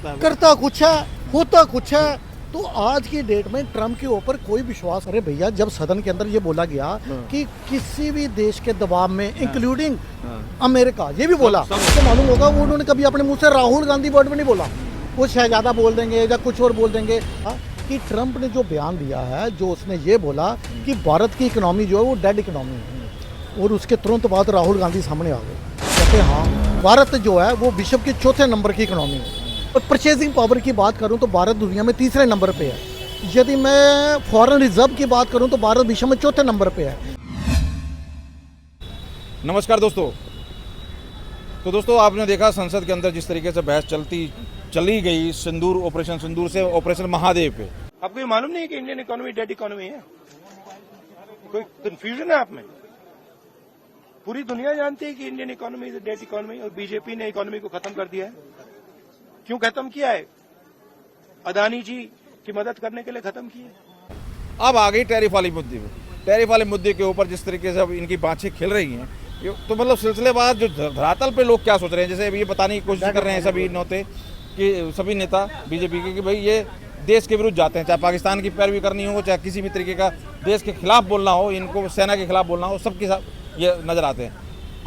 करता कुछ है, होता कुछ है। तो आज की डेट में ट्रम्प के ऊपर कोई विश्वास, अरे भैया जब सदन के अंदर ये बोला गया कि किसी भी देश के दबाव में इंक्लूडिंग अमेरिका, ये भी बोला तो मालूम होगा वो उन्होंने कभी अपने मुंह से राहुल गांधी वर्ड में नहीं बोला। वो शहजादा बोल देंगे या कुछ और बोल देंगे। कि ट्रम्प ने जो बयान दिया है, जो उसने ये बोला कि भारत की इकोनॉमी जो है वो डेड इकोनॉमी है, और उसके तुरंत बाद राहुल गांधी सामने आ गए, कहते हाँ भारत जो है वो विश्व के चौथे नंबर की इकोनॉमी है। और परचेजिंग पावर की बात करूं तो भारत दुनिया में तीसरे नंबर पे है। यदि मैं फॉरेन रिजर्व की बात करूं तो भारत विश्व में चौथे नंबर पे है। नमस्कार दोस्तों। तो दोस्तों आपने देखा संसद के अंदर जिस तरीके से बहस चली गई सिंदूर, ऑपरेशन सिंदूर से ऑपरेशन महादेव पे। आपको ये मालूम नहीं है कि इंडियन इकोनॉमी डेड इकोनॉमी है? कोई कंफ्यूजन है आप में? पूरी दुनिया जानती है कि Indian economy is dead economy, और बीजेपी ने इकोनॉमी को खत्म कर दिया है। क्यों खत्म किया है? अदानी जी की मदद करने के लिए खत्म किया है। अब आ गई टैरिफ वाली मुद्दे पे। टैरिफ वाले मुद्दे के ऊपर जिस तरीके से अब इनकी बातें खिल रही हैं, तो मतलब सिलसिलेवार जो धरातल पे लोग क्या सोच रहे हैं, जैसे ये बताने की कोशिश कर रहे हैं सभी नेता बीजेपी के कि भाई ये देश के विरुद्ध जाते हैं, चाहे पाकिस्तान की पैरवी करनी हो, चाहे किसी भी तरीके का देश के खिलाफ बोलना हो, इनको सेना के खिलाफ बोलना हो, सबके साथ ये नजर आते हैं।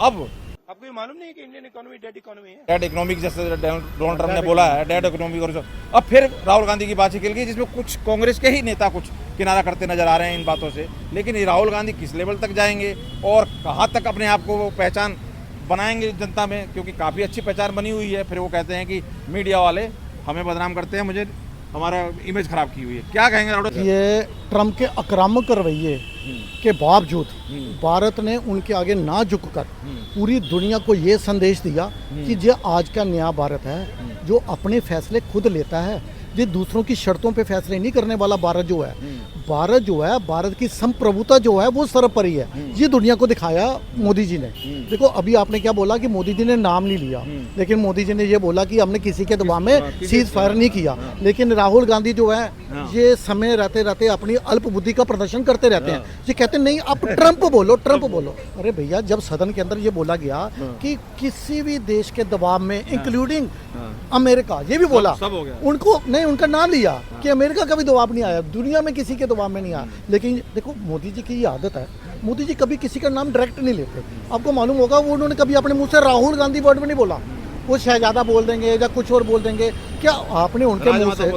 अब आपको ये मालूम नहीं है कि इंडियन इकोनॉमी डेड इकोनॉमी है? डेड इकोनॉमिक जैसे डोनाल्ड ट्रम्प ने बोला है डेड इकोनॉमिक, और अब फिर राहुल गांधी की बात खिल गई, जिसमें कुछ कांग्रेस के ही नेता कुछ किनारा करते नजर आ रहे हैं इन बातों से। लेकिन ये राहुल गांधी किस लेवल तक जाएंगे और कहाँ तक अपने आप को वो पहचान बनाएंगे जनता में, क्योंकि काफ़ी अच्छी पहचान बनी हुई है। फिर वो कहते हैं कि मीडिया वाले हमें बदनाम करते हैं, मुझे हमारा इमेज खराब की हुई है। क्या कहेंगे राहुल? ये ट्रम्प के आक्रामक रवैये के बावजूद भारत ने उनके आगे ना झुककर पूरी दुनिया को ये संदेश दिया कि ये आज का नया भारत है, जो अपने फैसले खुद लेता है, ये दूसरों की शर्तों पे फैसले नहीं करने वाला भारत जो है, भारत की संप्रभुता जो है वो सर्वोपरि है। ये दुनिया को दिखाया मोदी जी ने। देखो अभी आपने क्या बोला कि मोदी जी ने नाम नहीं लिया, लेकिन मोदी जी ने ये बोला कि हमने किसी के दबाव में सीज फायर नहीं किया। लेकिन राहुल गांधी जो है ये समय रहते रहते अपनी अल्प बुद्धि का प्रदर्शन करते रहते हैं। ये कहते नहीं आप ट्रम्प बोलो, ट्रम्प बोलो। अरे भैया जब सदन के अंदर ये बोला गया कि किसी भी देश के दबाव में इंक्लूडिंग अमेरिका, ये भी बोला, उनको नहीं, उनका नाम लिया कि अमेरिका का भी दबाव नहीं आया, दुनिया में किसी के दबाव में नहीं आया। लेकिन देखो मोदी जी की ये आदत है, मोदी जी कभी किसी का नाम डायरेक्ट नहीं लेते। आपको मालूम होगा वो उन्होंने कभी अपने मुंह से राहुल गांधी वर्ड में नहीं बोला। वो शहजादा बोल देंगे या कुछ और बोल देंगे। क्या आपने उनके मुंह से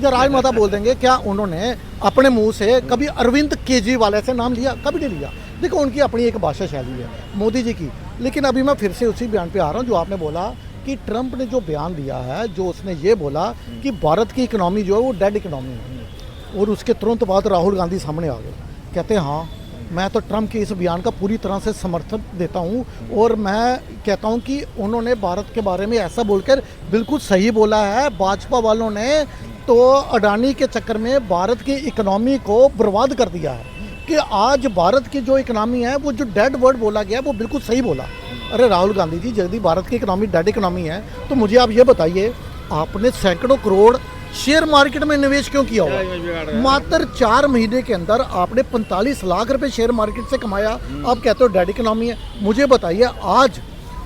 या राजमाता बोल देंगे? क्या उन्होंने अपने मुंह से कभी अरविंद केजरीवाल ऐसे नाम लिया? कभी नहीं लिया। देखो उनकी अपनी एक भाषा शैली है मोदी जी की। लेकिन अभी मैं फिर से उसी बयान पे आ रहा हूँ जो आपने बोला कि ट्रम्प ने जो बयान दिया है, जो उसने ये बोला कि भारत की इकोनॉमी जो है वो डेड इकोनॉमी है, और उसके तुरंत बाद राहुल गांधी सामने आ गए, कहते हैं हाँ मैं तो ट्रम्प के इस बयान का पूरी तरह से समर्थन देता हूँ, और मैं कहता हूँ कि उन्होंने भारत के बारे में ऐसा बोलकर बिल्कुल सही बोला है। भाजपा वालों ने तो अडानी के चक्कर में भारत की इकोनॉमी को बर्बाद कर दिया है, कि आज भारत की जो इकोनॉमी है वो जो डेड वर्ड बोला गया वो बिल्कुल सही बोला। अरे राहुल गांधी जी, यदि भारत की इकोनॉमी डेड इकोनॉमी है तो मुझे आप ये बताइए, आपने सैकड़ों करोड़ शेयर मार्केट में निवेश क्यों किया हुआ? मात्र 4 महीने के अंदर आपने 45 लाख रुपए शेयर मार्केट से कमाया। आप कहते हो डेड इकोनॉमी है। मुझे बताइए आज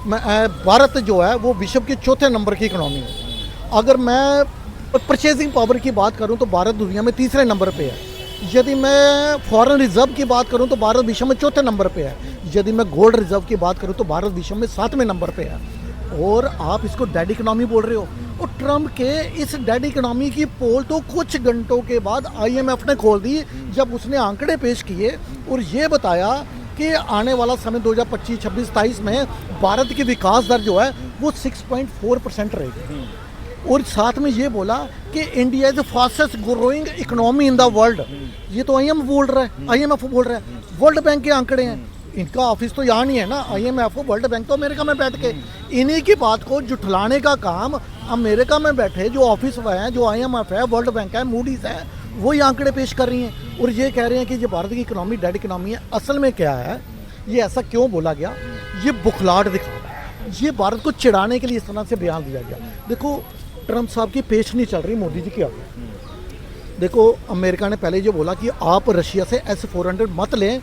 भारत जो है वो विश्व के चौथे नंबर की इकोनॉमी है। अगर मैं परचेजिंग पावर की बात करूं तो भारत दुनिया में तीसरे नंबर पे है। यदि मैं फॉरेन रिजर्व की बात करूं तो भारत विश्व में चौथे नंबर पे है। यदि मैं गोल्ड रिजर्व की बात करूं तो भारत विश्व में 7वें नंबर पे है। और आप इसको डेड इकोनॉमी बोल रहे हो। और ट्रम्प के इस डेड इकोनॉमी की पोल तो कुछ घंटों के बाद IMF ने खोल दी, जब उसने आंकड़े पेश किए और ये बताया कि आने वाला समय 2025, 26, 27 में भारत की विकास दर जो है वो 6.4% रहेगी। और साथ में ये बोला कि India is the fastest growing economy in the world. ये तो IMF बोल रहा है, वर्ल्ड बैंक के आंकड़े हैं। इनका ऑफिस तो यहाँ नहीं है ना, IMF वर्ल्ड बैंक तो अमेरिका में बैठ के इन्हीं की बात को जुठलाने का काम अमेरिका में बैठे जो ऑफिस हैं, जो IMF है, वर्ल्ड बैंक है, मूडीज है, वो ये आंकड़े पेश कर रही हैं और ये कह रहे हैं कि ये भारत की इकोनॉमी डेड इकोनॉमी है। असल में क्या है, ये ऐसा क्यों बोला गया? ये बुखलाहट दिखा रहा है, ये भारत को चिढ़ाने के लिए इस तरह से बयान दिया गया। देखो ट्रम्प साहब की पेश नहीं चल रही मोदी जी की आगे। देखो अमेरिका ने पहले जो बोला कि आप रशिया से S-400 मत लें,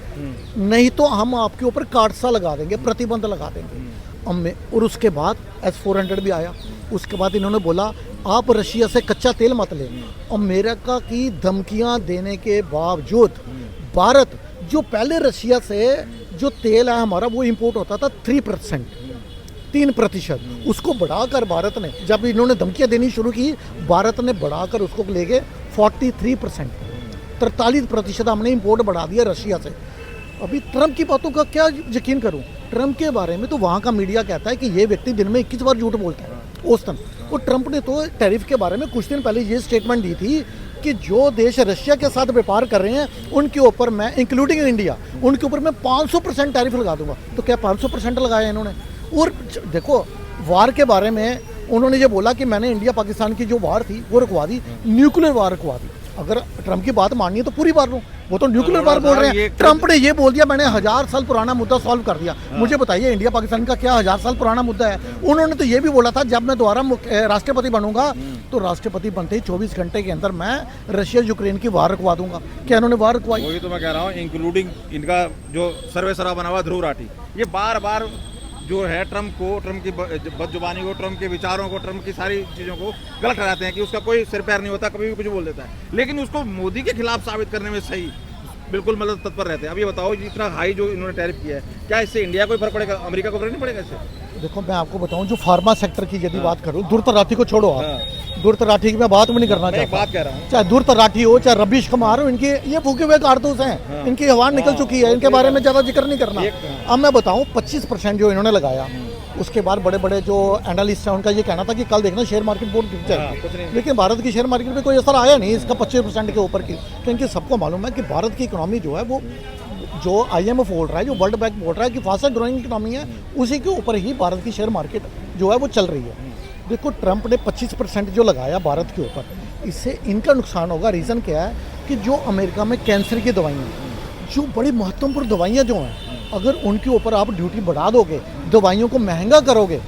नहीं तो हम आपके ऊपर काटसा लगा देंगे, प्रतिबंध लगा देंगे। और उसके बाद S-400 भी आया। उसके बाद इन्होंने बोला आप रशिया से कच्चा तेल मत लें। अमेरिका की धमकियां देने के बावजूद भारत, जो पहले रशिया से जो तेल है हमारा वो इंपोर्ट होता था 3%, उसको बढ़ाकर भारत ने, जब इन्होंने धमकियां देनी शुरू की, भारत ने बढ़ाकर उसको ले गए 43%, 43% हमने इंपोर्ट बढ़ा दिया रशिया से। अभी ट्रंप की बातों का क्या यकीन करूं? ट्रंप के बारे में तो वहाँ का मीडिया कहता है कि ये व्यक्ति दिन में 21 बार झूठ बोलता है औसतन। और ट्रंप ने तो टैरिफ के बारे में कुछ दिन पहले ये स्टेटमेंट दी थी कि जो देश रशिया के साथ व्यापार कर रहे हैं उनके ऊपर मैं, इंक्लूडिंग इंडिया, उनके ऊपर मैं 500% टैरिफ लगा दूंगा। तो क्या 500% लगाया इन्होंने? और देखो, वार के बारे में उन्होंने ये बोला कि मैंने इंडिया पाकिस्तान की जो वार थी वो रुकवा दी, न्यूक्लियर वार रुकवा दी। अगर ट्रंप की बात मानिए तो पूरी बार लो, वो तो न्यूक्लियर वार बोल रहे हैं। ट्रंप ने ये बोल दिया मैंने 1000 साल पुराना मुद्दा सॉल्व कर दिया। मुझे बताइए इंडिया पाकिस्तान का क्या 1000 साल पुराना मुद्दा है? उन्होंने तो ये भी बोला था जब मैं दोबारा राष्ट्रपति बनूंगा तो राष्ट्रपति बनते ही 24 घंटे के अंदर मैं रशिया यूक्रेन की वार रुकवा दूंगा। क्या इन्होंने वार रुकवाई? वही तो मैं कह रहा हूँ, इंक्लूडिंग इनका जो सर्वेसरा बना हुआ ध्रुव राठी, ये बार बार जो है ट्रंप को, ट्रंप की बदजुबानी को, ट्रंप के विचारों को, ट्रंप की सारी चीज़ों को गलत ठहराते हैं कि उसका कोई सिर पैर नहीं होता, कभी भी कुछ बोल देता है। लेकिन उसको मोदी के खिलाफ साबित करने में सही बिल्कुल मतलब तत्पर रहते हैं। अब ये बताओ, इतना हाई जो इन्होंने टैरिफ किया है, क्या इससे इंडिया को फर्क पड़ेगा, अमेरिका को फर्क नहीं पड़ेगा इससे? देखो मैं आपको बताऊं, जो फार्मा सेक्टर की यदि बात करूं, दूर राठी को छोड़ो आप, दूर राठी की मैं बात भी नहीं करना चाहता। बात कह रहा हूँ, चाहे दूर राठी हो चाहे रवीश कुमार हो, इनके ये फूके हुए कारतूस हैं, इनकी हवा निकल चुकी है, इनके बारे में ज़्यादा जिक्र नहीं करना। अब मैं बताऊं 25% जो इन्होंने लगाया, उसके बाद बड़े बड़े जो एनालिस्ट हैं उनका ये कहना था कि कल देखना शेयर मार्केट बहुत गिर जाएगी, लेकिन भारत की शेयर मार्केट में कोई असर आया नहीं इसका 25% के ऊपर की। क्योंकि सबको मालूम है कि भारत की इकोनॉमी जो है वो, जो IMF बोल रहा है, जो वर्ल्ड बैंक बोल रहा है कि फास्टर ग्रोइंग इकोनॉमी है, उसी के ऊपर ही भारत की शेयर मार्केट जो है वो चल रही है। देखो ट्रंप ने 25% जो लगाया भारत के ऊपर, इससे इनका नुकसान होगा। रीज़न क्या है कि जो अमेरिका में कैंसर की दवाइयाँ, जो बड़ी महत्वपूर्ण दवाइयाँ जो हैं, अगर उनके ऊपर आप ड्यूटी बढ़ा दोगे, दवाइयों को महंगा करोगे,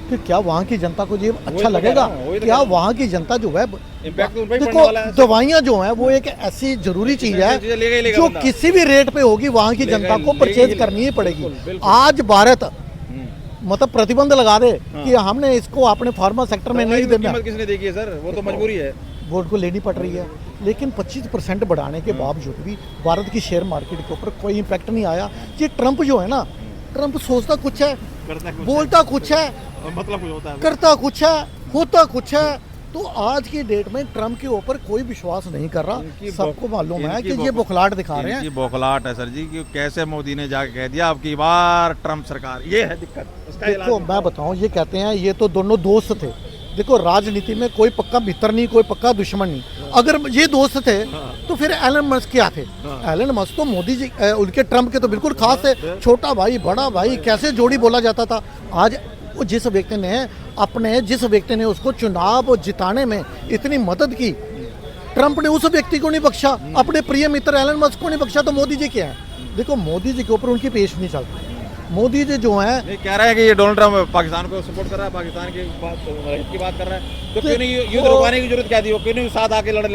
फिर क्या वहाँ की जनता को ये अच्छा लगेगा? क्या वहाँ की जनता जो है, देखो दवाइयाँ जो हैं वो एक ऐसी जरूरी चीज़ है जो किसी भी रेट पे होगी वहाँ की जनता को परचेज करनी ही पड़ेगी। आज भारत मतलब प्रतिबंध लगा दे कि हमने इसको अपने फार्मा सेक्टर में नहीं देना, किसने देखी है सर? वो तो मजबूरी है, वो उनको लेनी पड़ रही है। लेकिन 25% बढ़ाने के बावजूद भी भारत की शेयर मार्केट के ऊपर कोई इम्पैक्ट नहीं आया। ये ट्रंप जो है ना, ट्रंप सोचता कुछ है, बोलता कुछ है, मतलब कुछ होता है, करता कुछ है, होता कुछ है। तो आज की डेट में ट्रंप के ऊपर कोई विश्वास नहीं कर रहा। सबको मालूम है कि ये बौखलाहट दिखा रहे हैं। ये बौखलाहट है सर जी, कि कैसे मोदी ने जाके कह दिया अब की बार ट्रंप सरकार, ये है दिक्कत। देखो मैं बताऊं, ये कहते हैं ये तो दोनों दोस्त थे। देखो राजनीति में कोई पक्का मित्र नहीं, कोई पक्का दुश्मन नहीं। अगर ये दोस्त थे तो फिर एलन मस्क क्या थे? एलन मस्क तो मोदी जी, उनके ट्रंप के तो बिल्कुल खास थे, छोटा भाई बड़ा भाई कैसे जोड़ी बोला जाता था। आज वो जिस व्यक्ति ने उसको चुनाव जिताने में इतनी मदद की, ट्रंप ने उस व्यक्ति को नहीं बख्शा, अपने प्रिय मित्र एलन मस्क को नहीं बख्शा, तो मोदी जी क्या है? देखो मोदी जी के ऊपर उनकी पेश नहीं चलती। मोदी जी जो है कह रहा है कि ये डोनाल्ड ट्रंप पाकिस्तान को सपोर्ट कर रहा है, पाकिस्तान की बात कर रहा है, तो क्यों नहीं युद्ध रुकवाने की जरूरत क्या थी? वो क्यों नहीं साथ आके कर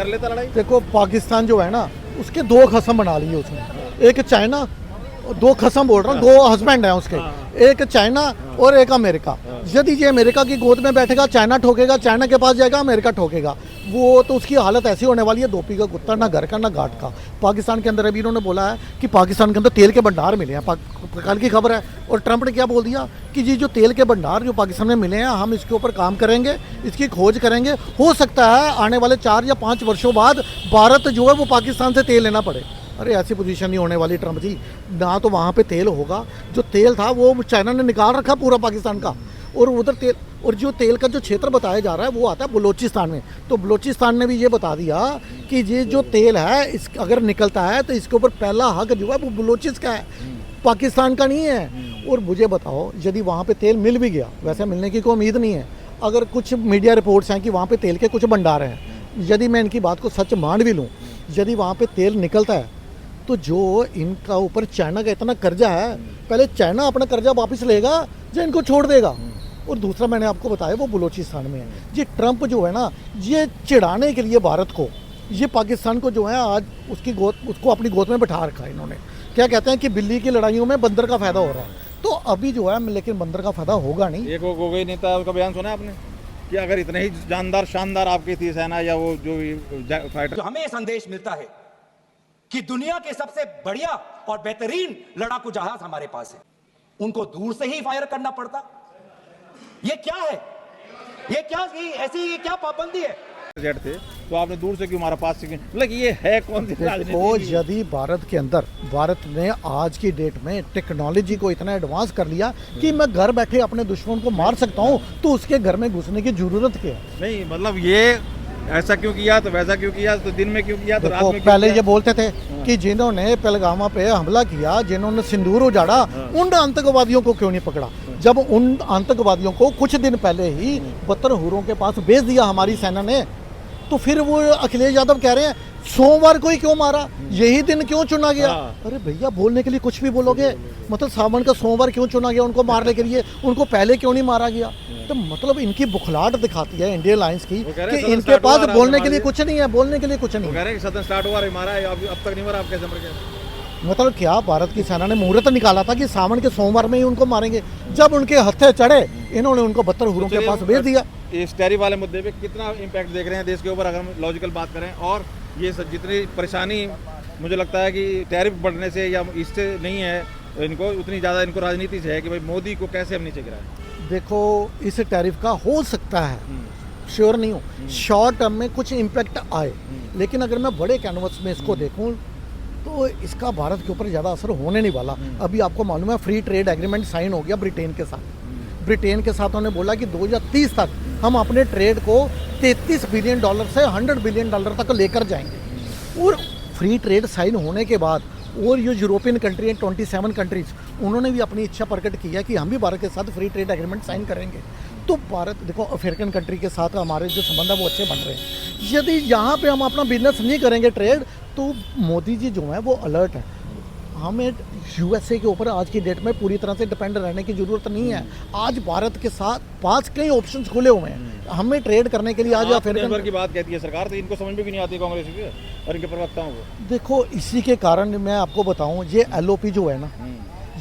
लेता लड़ाई? देखो पाकिस्तान जो है ना, उसके दो खसम बना लिए उसने, एक चाइना, दो खसम बोल रहा हूँ, दो हस्बैंड हैं उसके, एक चाइना और एक अमेरिका। यदि ये अमेरिका की गोद में बैठेगा, चाइना ठोकेगा, चाइना के पास जाएगा, अमेरिका ठोकेगा, वो तो उसकी हालत ऐसी होने वाली है, धोपी का कुत्ता, ना घर का ना घाट का। पाकिस्तान के अंदर अभी इन्होंने बोला है कि पाकिस्तान के अंदर तेल के भंडार मिले हैं, कल की खबर है। और ट्रंप ने क्या बोल दिया कि जी जो तेल के भंडार जो पाकिस्तान में मिले हैं, हम इसके ऊपर काम करेंगे, इसकी खोज करेंगे। हो सकता है आने वाले 4 या 5 वर्षों बाद भारत जो है वो पाकिस्तान से तेल लेना पड़े। अरे ऐसी पोजीशन नहीं होने वाली ट्रंप जी, ना तो वहाँ पे तेल होगा, जो तेल था वो चाइना ने निकाल रखा पूरा पाकिस्तान का, और उधर तेल, और जो तेल का जो क्षेत्र बताया जा रहा है वो आता है बलूचिस्तान में। तो बलूचिस्तान ने भी ये बता दिया कि ये जो तेल है इस अगर निकलता है तो इसके ऊपर पहला हक जो है वो बलूचिस का है, पाकिस्तान का नहीं है। और मुझे बताओ यदि वहाँ पे तेल मिल भी गया, वैसे मिलने की कोई उम्मीद नहीं है, अगर कुछ मीडिया रिपोर्ट्स हैं कि वहाँ पे तेल के कुछ भंडार हैं, यदि मैं इनकी बात को सच मान भी लूँ, यदि वहाँ पे तेल निकलता है तो जो इनका ऊपर चाइना का इतना कर्जा है, पहले चाइना अपना कर्जा वापस लेगा जो इनको छोड़ देगा। और दूसरा मैंने आपको बताया वो बलूचिस्तान में है। ये ट्रंप जो है ना, ये चिढ़ाने के लिए भारत को, ये पाकिस्तान को जो है आज उसको अपनी गोद में बैठा रखा है इन्होंने। क्या कहते हैं कि बिल्ली की लड़ाइयों में बंदर का फायदा हो रहा है, तो अभी जो है लेकिन बंदर का फायदा होगा नहीं। एक वो गोगोई नेता का बयान सुना आपने? कि अगर इतने ही जानदार शानदार आपकी थी सेना या वो जो फाइटर। तो हमें ये संदेश मिलता है कि दुनिया के सबसे बढ़िया और बेहतरीन लड़ाकू जहाज हमारे पास है, उनको दूर से ही फायर करना पड़ता। ये क्या है? ये क्या पाबंदी है? जेट थे तो आपने दूर से क्यों मारा, पास से क्यों? मतलब ये है कौन सी राजनीति? देखो, यदि भारत के अंदर भारत ने आज की डेट में टेक्नोलॉजी को इतना एडवांस कर लिया कि मैं घर बैठे अपने दुश्मन को मार सकता हूं, तो उसके घर में घुसने की जरूरत क्या है? नहीं मतलब ये ऐसा क्यों किया, तो वैसा क्यों किया, तो दिन में क्यों किया, तो रात देखो, में क्यों पहले किया? ये बोलते थे कि जिन्होंने पहलगामा पे हमला किया, जिन्होंने सिंदूर उजाड़ा, उन आतंकवादियों को क्यों नहीं पकड़ा? जब उन आतंकवादियों को कुछ दिन पहले ही 72 हुरों के पास भेज दिया हमारी सेना ने, तो फिर वो अखिलेश यादव कह रहे हैं सोमवार को ही क्यों मारा, यही दिन क्यों चुना गया? अरे भैया, बोलने के लिए कुछ भी बोलोगे। मतलब सावन का सोमवार क्यों चुना गया उनको मारने के लिए? उनको पहले क्यों नहीं मारा गया? तो मतलब इनकी बुखलाहट दिखाती है इंडियन अलायंस की कि इनके पास बोलने के लिए कुछ नहीं है, बोलने के लिए कुछ नहीं। कह रहे हैं कि सदन स्टार्ट हुआ, मारा है, अब तक नहीं मारा, आप कैसे मर गए? मतलब क्या, भारत की सेना ने मुहूर्त निकाला था कि सावन के सोमवार में ही उनको मारेंगे। जब उनके हत्थे चढ़े, इन्होंने उनको 72 हुरों के पास भेज दिया। इस टैरिफ वाले मुद्दे पे कितना इम्पैक्ट देख रहे हैं देश के ऊपर, अगर हम लॉजिकल बात करें? और ये जितनी परेशानी मुझे लगता है कि टैरिफ बढ़ने से या इससे नहीं है इनको, उतनी ज़्यादा इनको राजनीति से है कि भाई मोदी को कैसे हम नीचे गिराएं। देखो, इस टैरिफ का हो सकता है, श्योर नहीं हूँ, शॉर्ट टर्म में कुछ इम्पैक्ट आए, लेकिन अगर मैं बड़े कैनवस में इसको देखूँ तो इसका भारत के ऊपर ज़्यादा असर होने नहीं वाला। अभी आपको मालूम है फ्री ट्रेड एग्रीमेंट साइन हो गया ब्रिटेन के साथ। ब्रिटेन के साथ उन्होंने बोला कि 2030 तक हम अपने ट्रेड को $33 बिलियन से $100 बिलियन तक लेकर जाएंगे। और फ्री ट्रेड साइन होने के बाद और ये यूरोपियन कंट्री 27 कंट्रीज, उन्होंने भी अपनी इच्छा प्रकट की है कि हम भी भारत के साथ फ्री ट्रेड एग्रीमेंट साइन करेंगे। तो भारत, देखो, अफ्रीकन कंट्री के साथ हमारे जो संबंध है वो अच्छे बन रहे हैं। यदि यहाँ पे हम अपना बिजनेस नहीं करेंगे ट्रेड, तो मोदी जी जो है वो अलर्ट है। हमें यूएसए के ऊपर आज की डेट में पूरी तरह से डिपेंड रहने की ज़रूरत नहीं है। आज भारत के साथ पास कई ऑप्शंस खुले हुए हैं हमें ट्रेड करने के लिए। आज अफ्रीकन की बात कहती है सरकार, तो इनको समझ में भी नहीं आती कांग्रेस की और इनके प्रवक्ताओं को। देखो, इसी के कारण मैं आपको बताऊं, ये एलओपी जो है ना,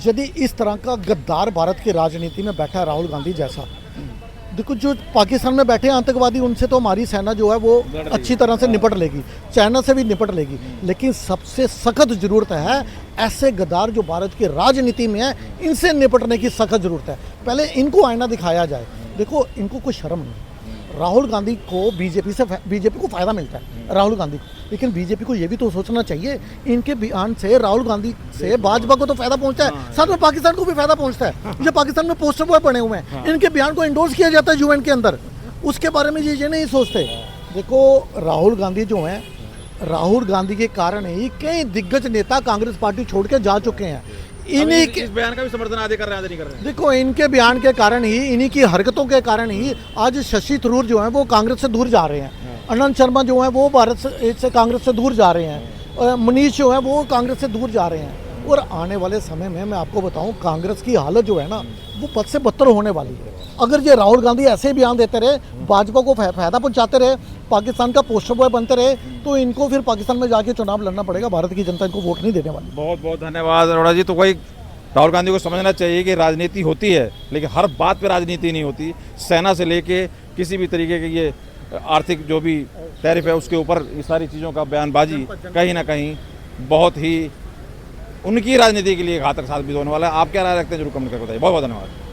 यदि इस तरह का गद्दार भारत की राजनीति में बैठा है राहुल गांधी जैसा, देखो जो पाकिस्तान में बैठे आतंकवादी, उनसे तो हमारी सेना जो है वो अच्छी तरह से निपट लेगी, चाइना से भी निपट लेगी, लेकिन सबसे सख्त जरूरत है ऐसे गद्दार जो भारत की राजनीति में है, इनसे निपटने की सख्त जरूरत है। पहले इनको आईना दिखाया जाए। देखो, इनको कोई शर्म नहीं। राहुल गांधी को बीजेपी को फायदा मिलता है, राहुल गांधी को, लेकिन बीजेपी को ये भी तो सोचना चाहिए, इनके बयान से राहुल गांधी से भाजपा को तो फायदा पहुंचता है, साथ में पाकिस्तान को भी फायदा पहुंचता है। जो पाकिस्तान में पोस्टर बॉय बने हुए हैं, इनके बयान को इंडोर्स किया जाता है यूएन के अंदर, उसके बारे में ये नहीं सोचते। देखो, राहुल गांधी जो है, राहुल गांधी के कारण ही कई दिग्गज नेता कांग्रेस पार्टी छोड़ के जा चुके हैं। इन्हीं के इस बयान का भी समर्थन आदि कर रहे हैं, आदि नहीं कर रहे हैं। देखो, इनके बयान के कारण ही, इन्हीं की हरकतों के कारण ही आज शशि थरूर जो है वो कांग्रेस से दूर जा रहे हैं, अनंत शर्मा जो है वो भारत से कांग्रेस से दूर जा रहे हैं, मनीष जो है वो कांग्रेस से दूर जा रहे हैं। और आने वाले समय में मैं आपको बताऊं, कांग्रेस की हालत जो है ना वो बद से बदतर होने वाली है। अगर ये राहुल गांधी ऐसे बयान देते रहे, भाजपा को फायदा पहुंचाते रहे, पाकिस्तान का पोस्टर बॉय बनते रहे, तो इनको फिर पाकिस्तान में जाके चुनाव लड़ना पड़ेगा। भारत की जनता इनको वोट नहीं देने वाली। बहुत बहुत धन्यवाद अरोड़ा जी। तो वही राहुल गांधी को समझना चाहिए कि राजनीति होती है, लेकिन हर बात पे राजनीति नहीं होती। सेना से लेके किसी भी तरीके के ये आर्थिक जो भी टैरिफ है उसके ऊपर ये सारी चीज़ों का बयानबाजी कहीं ना कहीं बहुत ही उनकी राजनीति के लिए घातक साबित होने वाला है। आप क्या राय रखते हैं जरूर कमेंट करके बताइए। बहुत बहुत धन्यवाद।